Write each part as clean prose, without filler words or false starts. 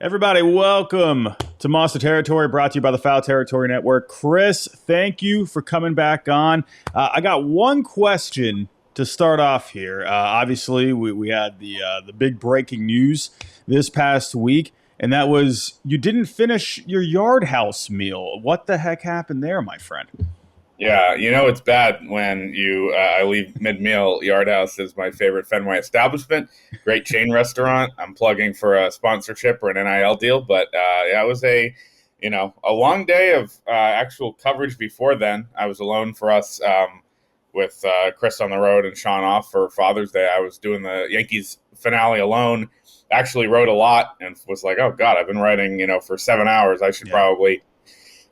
Everybody, welcome to Monster Territory, brought to you by the Foul Territory Network. Chris, thank you for coming back on. I got one question to start off here. Obviously, we had the big breaking news this past week, and that was you didn't finish your Yard House meal. What the heck happened there, my friend? Yeah, it's bad when I leave mid-meal. Yard House is my favorite Fenway establishment. Great chain restaurant. I'm plugging for a sponsorship or an NIL deal, but yeah, it was a long day of actual coverage before then. I was alone for us with Chris on the road and Sean off for Father's Day. I was doing the Yankees finale alone. Actually wrote a lot and was like, oh God, I've been writing, for 7 hours. I should probably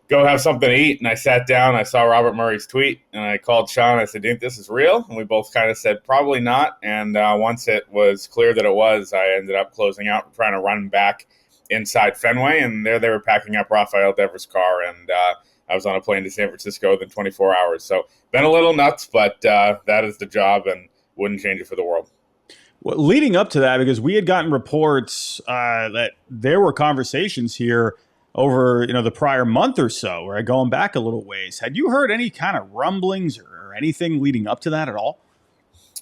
go have something to eat. And I sat down, I saw Robert Murray's tweet, and I called Sean. I said, do you think this is real? And we both kind of said, probably not. And once it was clear that it was, I ended up closing out, trying to run back inside Fenway. And there they were packing up Rafael Devers' car. And I was on a plane to San Francisco within 24 hours. So been a little nuts, but that is the job and wouldn't change it for the world. Well, leading up to that, because we had gotten reports that there were conversations here over the prior month or so, right, going back a little ways. Had you heard any kind of rumblings or anything leading up to that at all?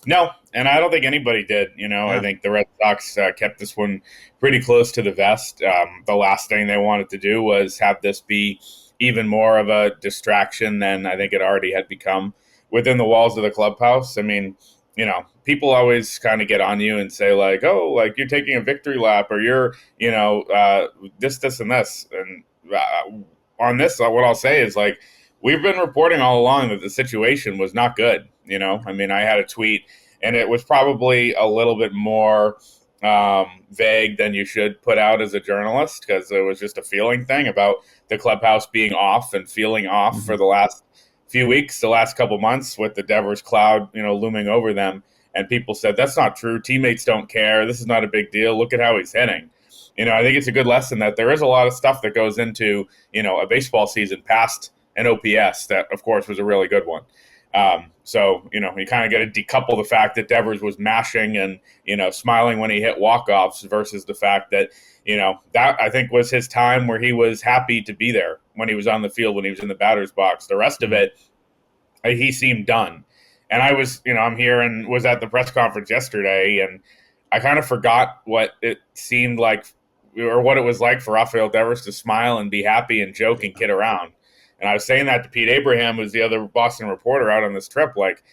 No, and I don't think anybody did. Yeah. I think the Red Sox kept this one pretty close to the vest. The last thing they wanted to do was have this be even more of a distraction than I think it already had become within the walls of the clubhouse. I mean, people always kind of get on you and say like, oh, like you're taking a victory lap or you're, this, and this. And on this, what I'll say is like, we've been reporting all along that the situation was not good. I mean, I had a tweet and it was probably a little bit more vague than you should put out as a journalist because it was just a feeling thing about the clubhouse being off and feeling off for the last few weeks, the last couple months with the Devers cloud, looming over them. And people said, that's not true. Teammates don't care. This is not a big deal. Look at how he's hitting. I think it's a good lesson that there is a lot of stuff that goes into, a baseball season past an OPS that, of course, was a really good one. So, you kind of get to decouple the fact that Devers was mashing and, smiling when he hit walk-offs versus the fact that, that I think was his time where he was happy to be there when he was on the field, when he was in the batter's box. The rest of it, he seemed done. And I was, I'm here and was at the press conference yesterday, and I kind of forgot what it seemed like or what it was like for Rafael Devers to smile and be happy and joke and kid around. And I was saying that to Pete Abraham, who's the other Boston reporter out on this trip, like,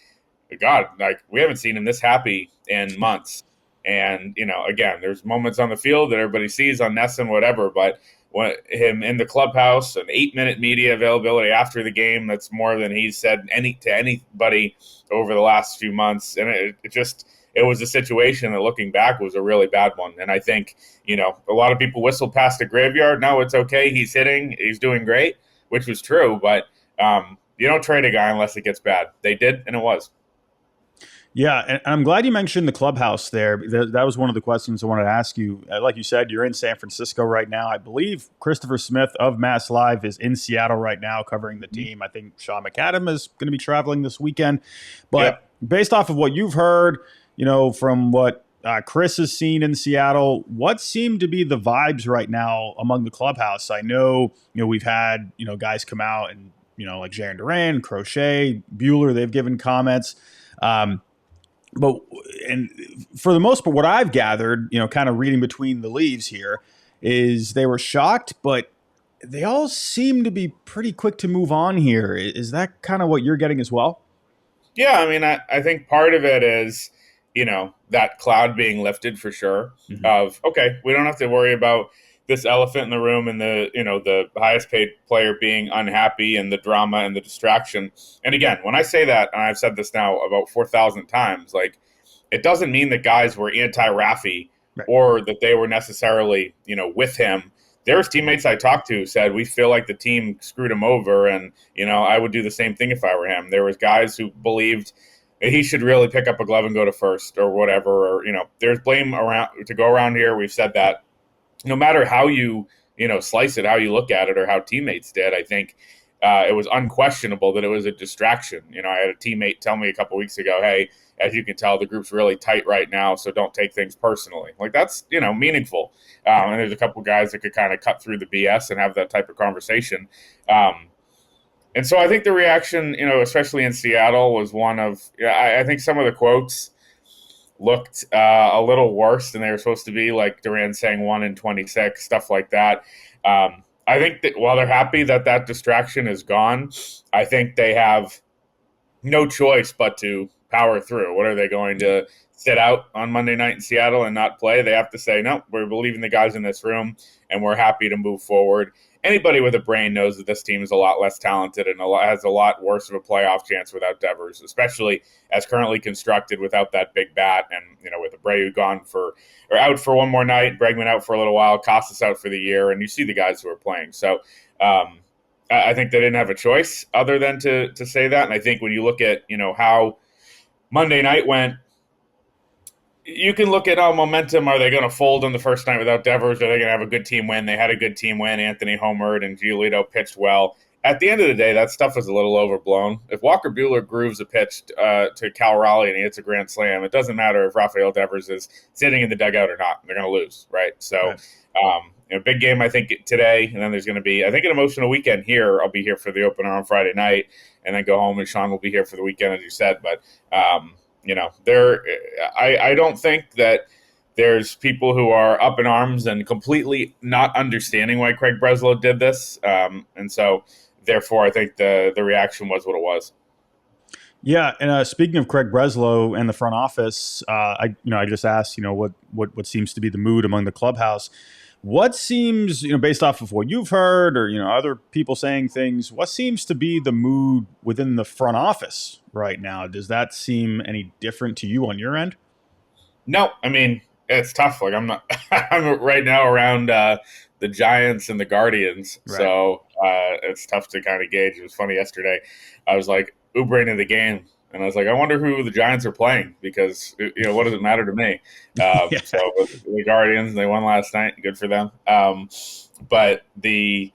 God, like we haven't seen him this happy in months. And, again, there's moments on the field that everybody sees on Nesson, whatever, but when him in the clubhouse, an 8-minute media availability after the game, that's more than he's said to anybody over the last few months. And it was a situation that looking back was a really bad one. And I think, a lot of people whistled past the graveyard. No, it's okay. He's hitting. He's doing great, which was true. But you don't trade a guy unless it gets bad. They did, and it was. Yeah, and I'm glad you mentioned the clubhouse there. That was one of the questions I wanted to ask you. Like you said, you're in San Francisco right now. I believe Christopher Smith of Mass Live is in Seattle right now covering the team. I think Sean McAdam is going to be traveling this weekend. But based off of what you've heard, from what Chris has seen in Seattle, what seem to be the vibes right now among the clubhouse? I know, we've had, guys come out and, like Jaron Duran, Crochet, Bueller, they've given comments. But for the most part, what I've gathered, kind of reading between the leaves here, is they were shocked, but they all seem to be pretty quick to move on here. Is that kind of what you're getting as well? Yeah, I mean, I think part of it is, that cloud being lifted for sure of, okay, we don't have to worry about this elephant in the room and the highest paid player being unhappy and the drama and the distraction. And again, when I say that, and I've said this now about 4,000 times, like it doesn't mean that guys were anti-Rafi or that they were necessarily, with him. There's teammates I talked to who said, we feel like the team screwed him over. And, I would do the same thing if I were him. There was guys who believed he should really pick up a glove and go to first or whatever. Or, there's blame around to go around here. We've said that. No matter how you slice it, how you look at it, or how teammates did, I think it was unquestionable that it was a distraction. I had a teammate tell me a couple weeks ago, hey, as you can tell, the group's really tight right now, so don't take things personally. Like, that's, meaningful. And there's a couple guys that could kind of cut through the BS and have that type of conversation. And so I think the reaction, especially in Seattle, was one of, I think some of the quotes looked a little worse than they were supposed to be, like Durant saying 1 in 26, stuff like that. I think that while they're happy that that distraction is gone, I think they have no choice but to power through. What are they going to sit out on Monday night in Seattle and not play? They have to say, no, we're believing the guys in this room and we're happy to move forward. Anybody with a brain knows that this team is a lot less talented and has a lot worse of a playoff chance without Devers, especially as currently constructed without that big bat. And, with Abreu out for one more night, Bregman out for a little while, Costas out for the year, and you see the guys who are playing. So, I think they didn't have a choice other than to say that. And I think when you look at, how Monday night went, you can look at momentum. Are they going to fold on the first night without Devers? Are they going to have a good team win? They had a good team win. Anthony homered and Giolito pitched well. At the end of the day, that stuff is a little overblown. If Walker Buehler grooves a pitch to Cal Raleigh and he hits a grand slam, it doesn't matter if Rafael Devers is sitting in the dugout or not. They're going to lose, right? So, big game, I think, today. And then there's going to be, I think, an emotional weekend here. I'll be here for the opener on Friday night and then go home, and Sean will be here for the weekend, as you said. But, I don't think that there's people who are up in arms and completely not understanding why Craig Breslow did this. And so, therefore, I think the reaction was what it was. Yeah, and speaking of Craig Breslow and the front office, I just asked, what seems to be the mood among the clubhouse. What seems, based off of what you've heard or, other people saying things, what seems to be the mood within the front office right now? Does that seem any different to you on your end? No, I mean, it's tough. Like, I'm right now around the Giants and the Guardians. Right. So it's tough to kind of gauge. It was funny yesterday. I was like, Uber into the game. And I was like, I wonder who the Giants are playing because, what does it matter to me? So the Guardians, they won last night. Good for them. But I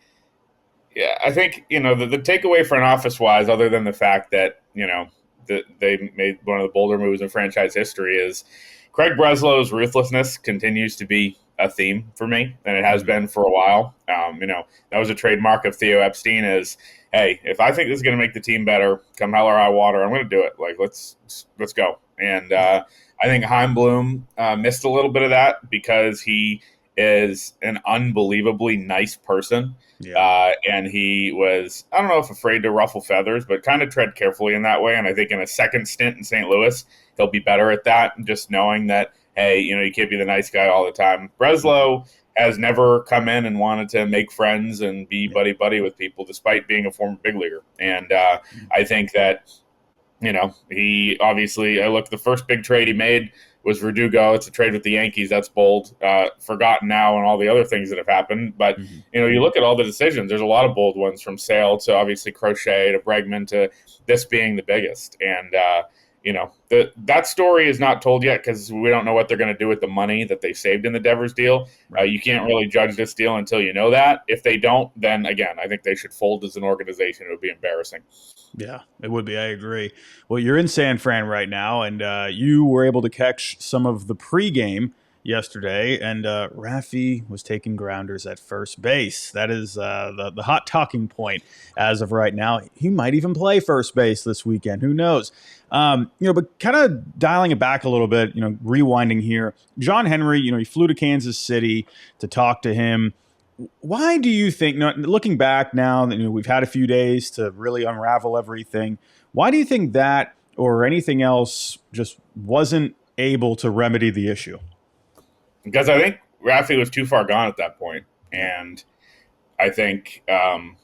think, the takeaway for an office-wise, other than the fact that, that they made one of the bolder moves in franchise history, is Craig Breslow's ruthlessness continues to be a theme for me, and it has been for a while. That was a trademark of Theo Epstein is, hey, if I think this is going to make the team better, come hell or high water, I'm going to do it. Like, let's go. And I think Chaim Bloom missed a little bit of that because he is an unbelievably nice person. Yeah. And he was, I don't know if afraid to ruffle feathers, but kind of tread carefully in that way. And I think in a second stint in St. Louis, he'll be better at that. And just knowing that, hey, you can't be the nice guy all the time. Breslow has never come in and wanted to make friends and be buddy-buddy with people, despite being a former big leaguer. And I think that, he obviously, the first big trade he made was Verdugo. It's a trade with the Yankees. That's bold. Forgotten now and all the other things that have happened. But, you look at all the decisions. There's a lot of bold ones, from Sale to obviously Crochet to Bregman to this being the biggest. And, that story is not told yet because we don't know what they're going to do with the money that they saved in the Devers deal. You can't really judge this deal until you know that. If they don't, then, again, I think they should fold as an organization. It would be embarrassing. Yeah, it would be. I agree. Well, you're in San Fran right now, and you were able to catch some of the pregame yesterday, and Rafi was taking grounders at first base. That is the hot talking point as of right now. He might even play first base this weekend. Who knows? But kind of dialing it back a little bit, rewinding here. John Henry, he flew to Kansas City to talk to him. Why do you think, looking back now that we've had a few days to really unravel everything, why do you think that or anything else just wasn't able to remedy the issue? Because I think Rafi was too far gone at that point. And I think, I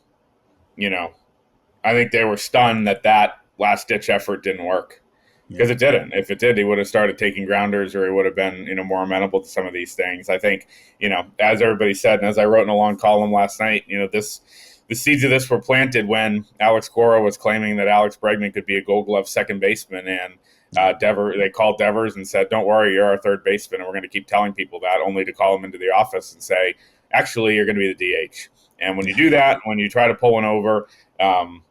think they were stunned that last-ditch effort didn't work. Because it didn't. If it did, he would have started taking grounders, or he would have been, more amenable to some of these things. I think, as everybody said, and as I wrote in a long column last night, the seeds of this were planted when Alex Cora was claiming that Alex Bregman could be a Gold Glove second baseman, and they called Devers and said, "Don't worry, you're our third baseman, and we're going to keep telling people that," only to call him into the office and say, "Actually, you're going to be the DH." And when you do that, when you try to pull one over, And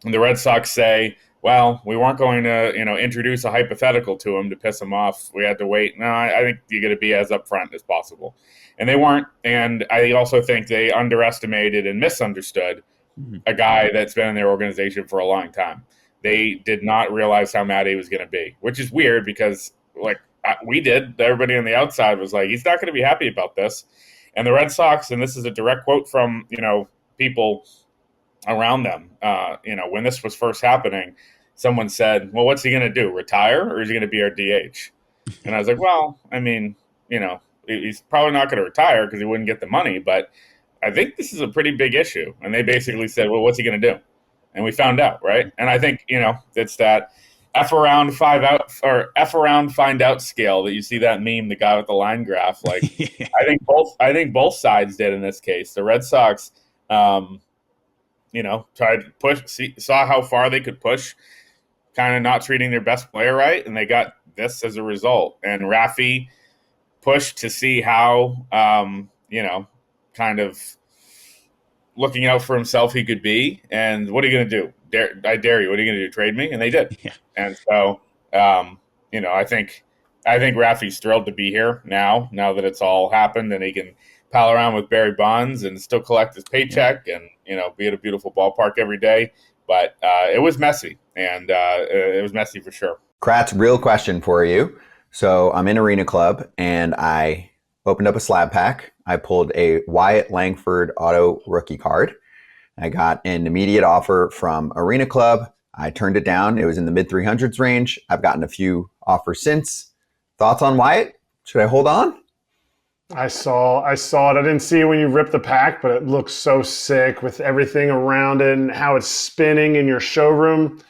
the Red Sox say, well, we weren't going to, introduce a hypothetical to him to piss him off. We had to wait. No, I think you got to be as upfront as possible. And they weren't. And I also think they underestimated and misunderstood Mhm. a guy that's been in their organization for a long time. They did not realize how mad he was going to be, which is weird because, like, we did. Everybody on the outside was like, he's not going to be happy about this. And the Red Sox, and this is a direct quote from, people around them. When this was first happening, someone said, well, what's he going to do? Retire, or is he going to be our DH? And I was like, well, I mean, he's probably not going to retire because he wouldn't get the money, but I think this is a pretty big issue. And they basically said, well, what's he going to do? And we found out, right? And I think, it's that F around five out or F around find out scale that you see that meme, the guy with the line graph. Like, I think both sides did in this case. The Red Sox, tried to saw how far they could push, kind of not treating their best player right, and they got this as a result. And Rafi pushed to see how, kind of looking out for himself he could be. And what are you going to do? I dare you. What are you going to do? Trade me? And they did. Yeah. And so, I think Rafi's thrilled to be here now that it's all happened, and he can pal around with Barry Bonds and still collect his paycheck and, be at a beautiful ballpark every day. But it was messy, and it was messy for sure. Kratz, real question for you. So I'm in Arena Club, and I opened up a slab pack. I pulled a Wyatt Langford auto rookie card. I got an immediate offer from Arena Club. I turned it down. It was in the mid 300s range. I've gotten a few offers since. Thoughts on Wyatt? Should I hold on? I saw it. I didn't see it when you ripped the pack, but it looks so sick with everything around it and how it's spinning in your showroom.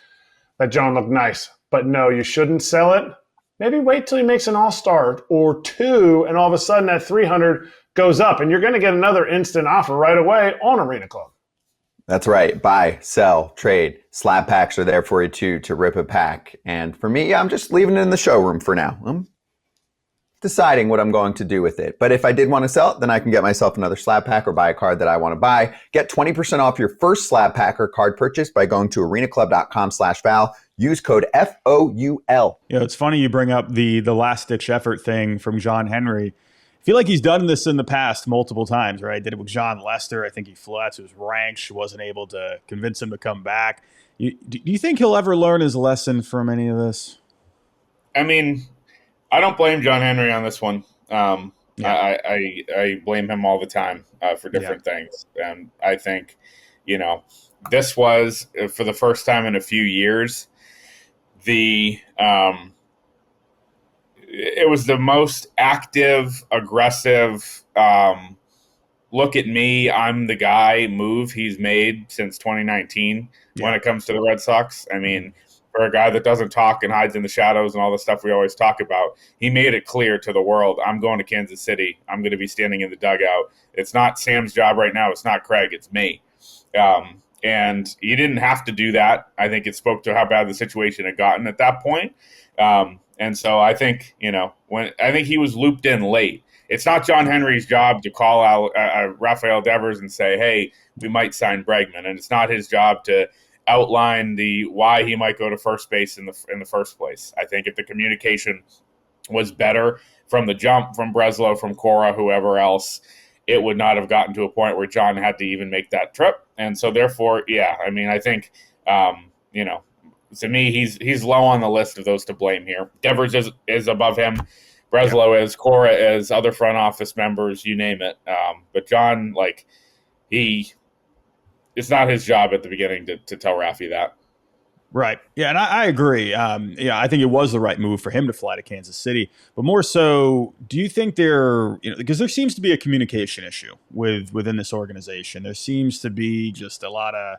That John looked nice. But no, you shouldn't sell it. Maybe wait till he makes an all-star or two, and all of a sudden that 300 goes up, and you're going to get another instant offer right away on Arena Club. That's right. Buy, sell, trade. Slab packs are there for you too, to rip a pack. And for me, I'm just leaving it in the showroom for now. I'm deciding what I'm going to do with it. But if I did want to sell it, then I can get myself another slab pack or buy a card that I want to buy. Get 20% off your first slab pack or card purchase by going to arenaclub.com/Val. Use code FOUL. It's funny you bring up the last ditch effort thing from John Henry. I feel like he's done this in the past multiple times, right? Did it with John Lester. I think he flew out to his ranch, wasn't able to convince him to come back. Do you think he'll ever learn his lesson from any of this? I mean, I don't blame John Henry on this one. Yeah. I blame him all the time for different things. And I think, this was, for the first time in a few years, it was the most active, aggressive, look at me, I'm the guy move he's made since 2019 when it comes to the Red Sox. I mean, for a guy that doesn't talk and hides in the shadows and all the stuff we always talk about, he made it clear to the world, I'm going to Kansas City. I'm going to be standing in the dugout. It's not Sam's job right now. It's not Craig. It's me. And he didn't have to do that. I think it spoke to how bad the situation had gotten at that point. And so I think, I think he was looped in late. It's not John Henry's job to call out Rafael Devers and say, hey, we might sign Bregman. And it's not his job to outline the why he might go to first base in the first place. I think if the communication was better from the jump, from Breslow, from Cora, whoever else, it would not have gotten to a point where John had to even make that trip. And so therefore, I think, to me, he's low on the list of those to blame here. Devers is above him. Breslow is, Cora is, other front office members, you name it. But John, it's not his job at the beginning to tell Rafi that. Right. Yeah, and I agree. I think it was the right move for him to fly to Kansas City. But more so, do you think because there seems to be a communication issue within this organization. There seems to be just a lot of,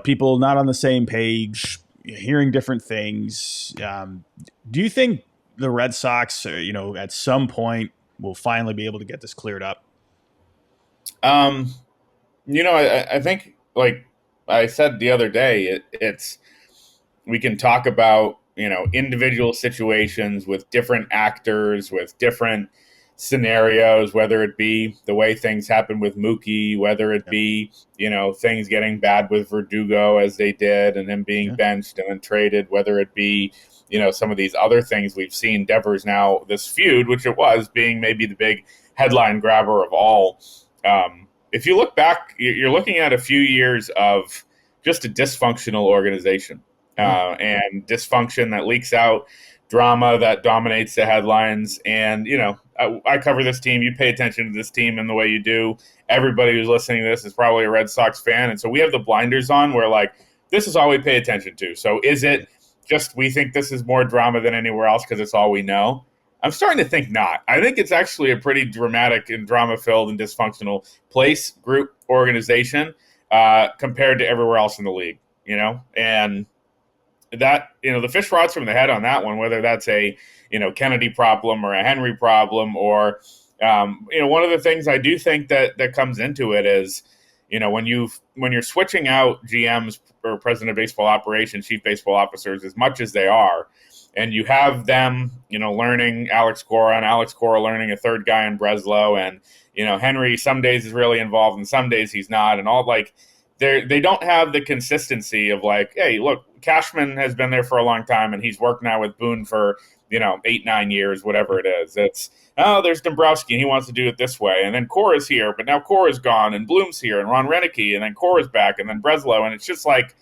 people not on the same page, hearing different things. Do you think the Red Sox, at some point will finally be able to get this cleared up? I think, like I said the other day, it's we can talk about individual situations with different actors, with different scenarios, whether it be the way things happen with Mookie, whether it be, things getting bad with Verdugo as they did and him being benched and then traded, whether it be, some of these other things we've seen. Devers now, this feud, which it was, being maybe the big headline grabber of all. If you look back, you're looking at a few years of just a dysfunctional organization and dysfunction that leaks out, drama that dominates the headlines. And, I cover this team. You pay attention to this team in the way you do. Everybody who's listening to this is probably a Red Sox fan. And so we have the blinders on where, like, this is all we pay attention to. So is it just we think this is more drama than anywhere else because it's all we know? I'm starting to think not. I think it's actually a pretty dramatic and drama-filled and dysfunctional place, group, organization compared to everywhere else in the league, And that, the fish rots from the head on that one, whether that's a, Kennedy problem or a Henry problem or, one of the things I do think that comes into it is, when you're switching out GMs or president of baseball operations, chief baseball officers, as much as they are, and you have them, learning Alex Cora and Alex Cora learning a third guy in Breslow, and, Henry some days is really involved and some days he's not, and all, like, they don't have the consistency of, like, hey, look, Cashman has been there for a long time and he's worked now with Boone for, 8-9 years, whatever it is. It's, there's Dombrowski and he wants to do it this way. And then Cora's here, but now Cora's gone and Bloom's here and Ron Renicky and then Cora's back and then Breslow. And it's just like,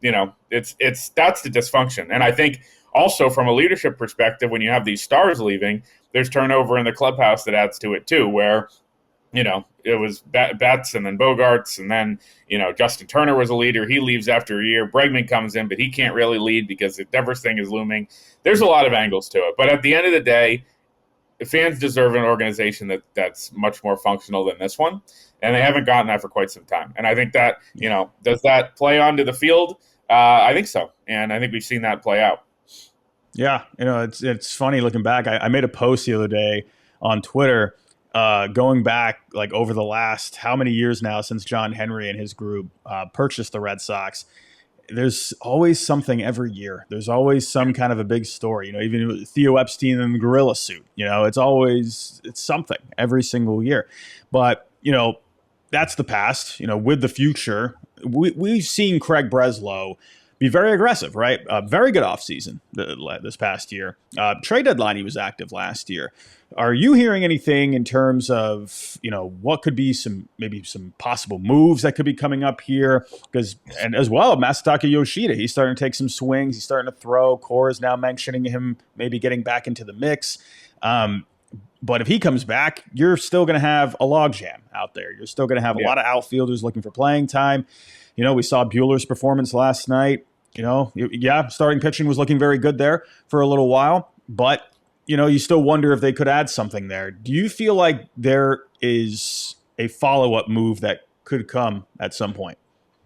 that's the dysfunction. And I think also from a leadership perspective, when you have these stars leaving, there's turnover in the clubhouse that adds to it too, where, it was Betts and then Bogarts and then, Justin Turner was a leader. He leaves after a year. Bregman comes in, but he can't really lead because the Devers thing is looming. There's a lot of angles to it. But at the end of the day, fans deserve an organization that's much more functional than this one. And they haven't gotten that for quite some time. And I think that, does that play onto the field? I think so. And I think we've seen that play out. Yeah. It's funny looking back. I made a post the other day on Twitter going back like over the last how many years now since John Henry and his group purchased the Red Sox. There's always something every year. There's always some kind of a big story, even Theo Epstein in the gorilla suit, it's something every single year. But, that's the past, with the future. We've seen Craig Breslow be very aggressive, right? Very good offseason this past year. Trade deadline, he was active last year. Are you hearing anything in terms of, what could be maybe some possible moves that could be coming up here? And as well, Masataka Yoshida, he's starting to take some swings. He's starting to throw. Cora's now mentioning him maybe getting back into the mix. But if he comes back, you're still going to have a logjam out there. You're still going to have a lot of outfielders looking for playing time. We saw Buehler's performance last night. Starting pitching was looking very good there for a little while. But, you still wonder if they could add something there. Do you feel like there is a follow-up move that could come at some point?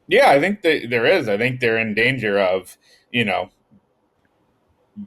Yeah, I think there is. I think they're in danger of,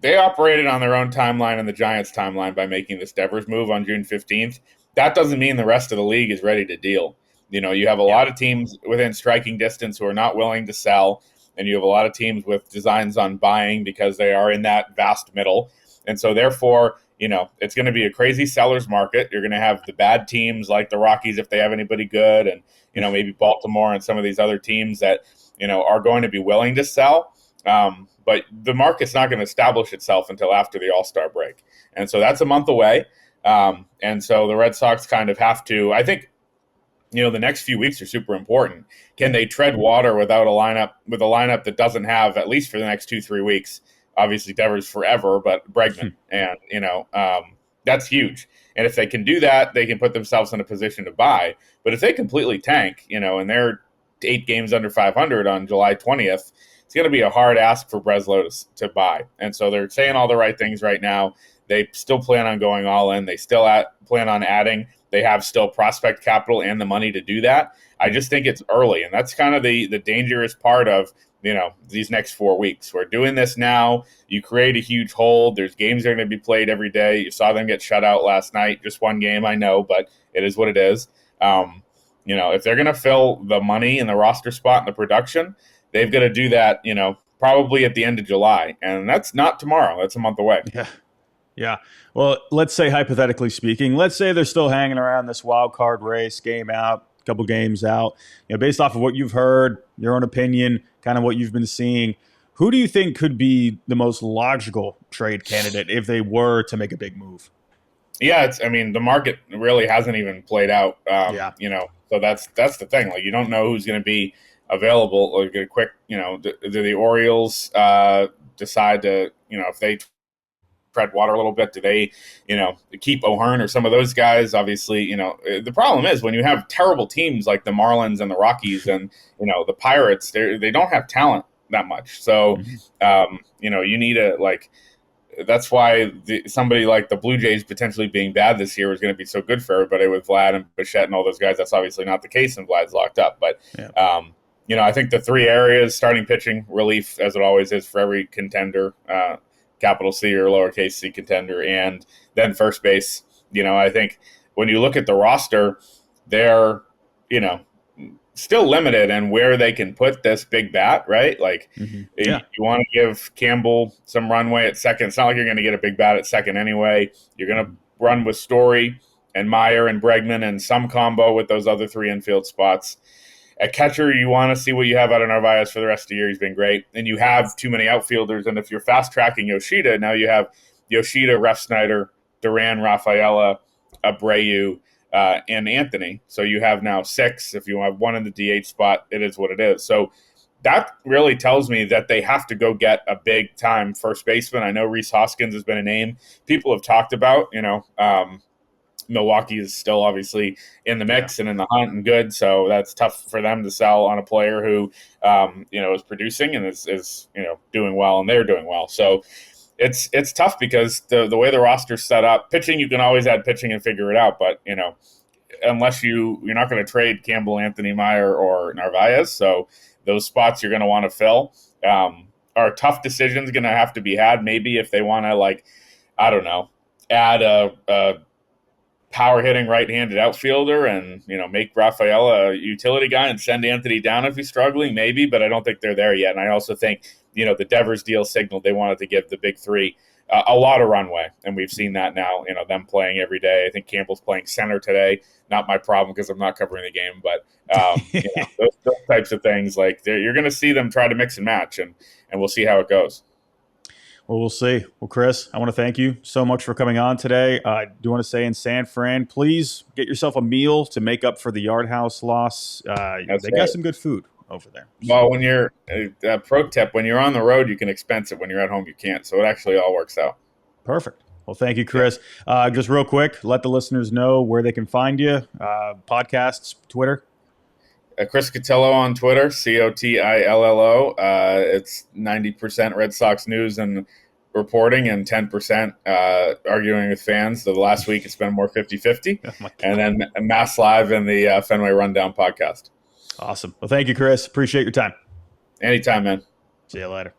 they operated on their own timeline and the Giants' timeline by making this Devers move on June 15th. That doesn't mean the rest of the league is ready to deal. You have a lot of teams within striking distance who are not willing to sell, and you have a lot of teams with designs on buying because they are in that vast middle. And so therefore, it's going to be a crazy seller's market. You're going to have the bad teams like the Rockies if they have anybody good, and, maybe Baltimore and some of these other teams that, are going to be willing to sell. But the market's not going to establish itself until after the All-Star break. And so that's a month away. And so the Red Sox kind of have to, I think, the next few weeks are super important. Can they tread water without a lineup that doesn't have, at least for the next 2-3 weeks, obviously Devers forever, but Bregman. And, that's huge. And if they can do that, they can put themselves in a position to buy. But if they completely tank, and they're 8 games under 500 on July 20th, it's going to be a hard ask for Breslow to buy. And so they're saying all the right things right now. They still plan on going all in. They still plan on adding. They have still prospect capital and the money to do that. I just think it's early. And that's kind of the dangerous part of, these next 4 weeks. We're doing this now. You create a huge hole. There's games that are going to be played every day. You saw them get shut out last night. Just one game, I know, but it is what it is. If they're going to fill the money and the roster spot and the production, they've got to do that, probably at the end of July. And that's not tomorrow. That's a month away. Yeah. Yeah. Well, let's say hypothetically speaking, let's say they're still hanging around this wild card race, game out, couple games out. Based off of what you've heard, your own opinion, kind of what you've been seeing, who do you think could be the most logical trade candidate if they were to make a big move? Yeah, I mean, the market really hasn't even played out. Yeah. So that's the thing. Like, you don't know who's going to be available. Like, a quick, do the Orioles decide to, if they tread water a little bit, do they, keep O'Hearn or some of those guys? Obviously, the problem is when you have terrible teams like the Marlins and the Rockies and the Pirates, they don't have talent that much. So, you need a that's why somebody like the Blue Jays potentially being bad this year is going to be so good for everybody with Vlad and Bichette and all those guys. That's obviously not the case, and Vlad's locked up. But, I think the three areas, starting pitching, relief, as it always is for every contender, capital C or lowercase c contender, and then first base. I think when you look at the roster, they're, still limited in where they can put this big bat, right? Like, you want to give Campbell some runway at second. It's not like you're going to get a big bat at second anyway. You're going to run with Story and Meyer and Bregman and some combo with those other three infield spots. At catcher, you want to see what you have out of Narvaez for the rest of the year. He's been great. And you have too many outfielders. And if you're fast-tracking Yoshida, now you have Yoshida, Refsnyder, Duran, Rafaela, Abreu, and Anthony. So you have now 6. If you have one in the DH spot, it is what it is. So that really tells me that they have to go get a big-time first baseman. I know Rhys Hoskins has been a name people have talked about. Milwaukee is still obviously in the mix and in the hunt and good. So that's tough for them to sell on a player who, is producing and is doing well, and they're doing well. So it's tough because the way the roster's set up, pitching, you can always add pitching and figure it out. But, unless you're not going to trade Campbell, Anthony, Meyer, or Narvaez. So those spots you're going to want to fill are tough decisions going to have to be had. Maybe if they want to, add a power hitting right-handed outfielder and, make Rafael a utility guy and send Anthony down if he's struggling, maybe, but I don't think they're there yet. And I also think, the Devers deal signaled they wanted to give the big three a lot of runway. And we've seen that now, them playing every day. I think Campbell's playing center today. Not my problem because I'm not covering the game, but those types of things, you're going to see them try to mix and match, and we'll see how it goes. Well, we'll see. Well, Chris, I want to thank you so much for coming on today. I do want to say in San Fran, please get yourself a meal to make up for the Yard House loss. They got some good food over there. Well, when you're pro tip, when you're on the road, you can expense it. When you're at home, you can't. So it actually all works out. Perfect. Well, thank you, Chris. Just real quick, let the listeners know where they can find you. Podcasts, Twitter. Chris Cotillo on Twitter, Cotillo. It's 90% Red Sox news and reporting and 10% arguing with fans. So the last week it's been more 50-50. Oh, and then Mass Live and the Fenway Rundown podcast. Awesome. Well, thank you, Chris. Appreciate your time. Anytime, man. See you later.